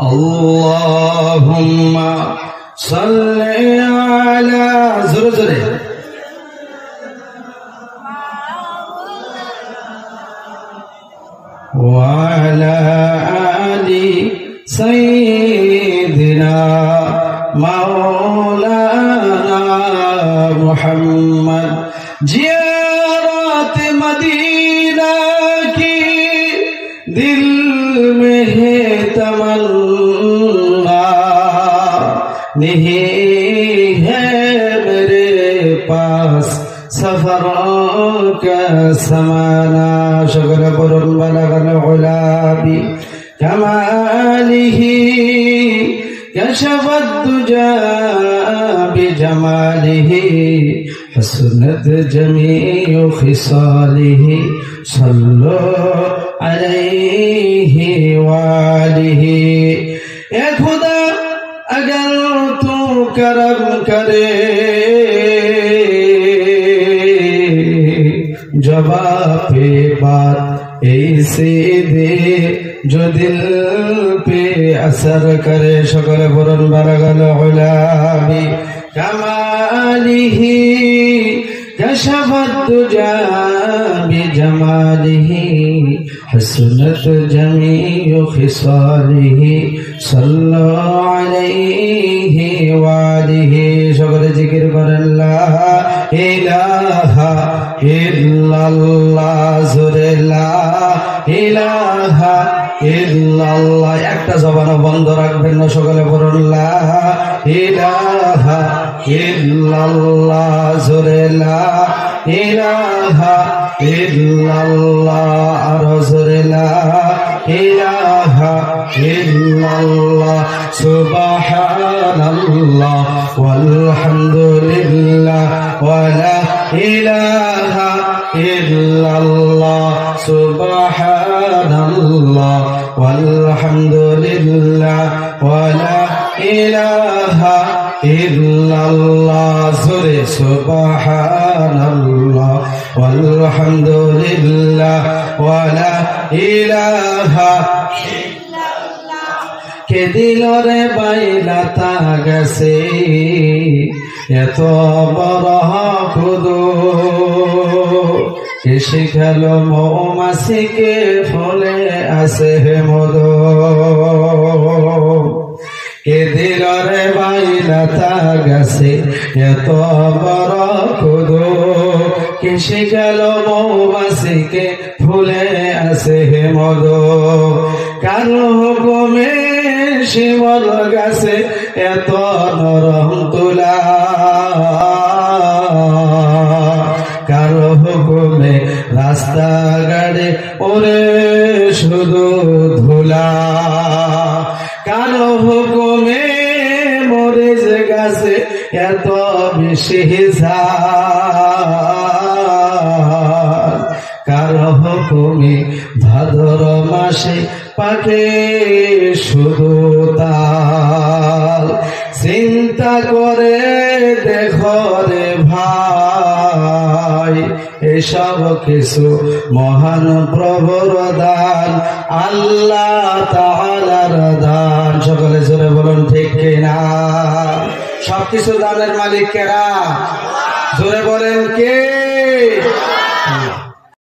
আল্লাহুম্মা সাল্লি আলা জোরে জোরে ওয়া আলা আলি সাইয়্যিদিনা মাওলানা মুহাম্মদ জিয়ারত মদীনা কি दिल में है तमन्ना नहीं है मेरे पास सफरों का समाना शुक्र पुरुन बलगल गुलाबी कमालिही कशफत दुजा बिजमालिही हसनत जमीउ खिसालिही सल्लो अलैहि वालिही। ए खुदा अगर तू करम करे जवाब बात ऐसे दे जो दिल पे असर करे शुक्र पुरन बरगल गुलाबी कमालिही कशफत दुजा बिजमालिही हसनत जमीउ खिसालिही सल्लो अलैहि वालिही। शुक्र जिक्र करें ला इलाहा इल्लल्लाह जुरे ला इलाहा इल्लल्लाह একটা জবান বন্ধ রাখবেন না সকলে বলুন লা ইলাহা ইল্লাল্লাহ জোরে লা ইলাহা ইল্লাল্লাহ আর জোরে লা ইলাহা ইল্লাল্লাহ সুবহানাল্লাহ ওয়ালহামদুলিল্লাহ ওয়া লা ইলাহা ইল্লাল্লাহ সুবহানাল্লাহ ওয়ালহামদুলিল্লাহ ওয়া লা ইলাহা ইল্লাল্লাহ জোরে সুবহানাল্লাহ ওয়ালহামদুলিল্লাহ ওয়া লা ইলাহা ইল্লাল্লাহ। কে দিলরে বাইলাতা গেছে এত বড় খুদু কে শিখালো মৌমাছিকে ফলে আসে মধু কে দিলরে বাইলাতা গেছে এত বড় খুদু কে শিখালো মৌমাছিকে ফুলে আসে মধু কারো হুকুমে শিমল গাছে এত নরম তুলা কারো হুকুমে রাস্তা গাড়ে ওরে শুধু ধুলা কারো হুকুমে মরিচ গাছে এত বেশি ঝাল কারো হুকুমে ভাদর মাসে পাকে শুধু তাল চিন্তা করে দেখো রে ভাই এসব কিছু মহান প্রভুর দান আল্লাহ তাআলার দান সকলে জোরে বলুন ঠিক কিনা সবকিছু দানের মালিক কেরা জোরে বলেন কে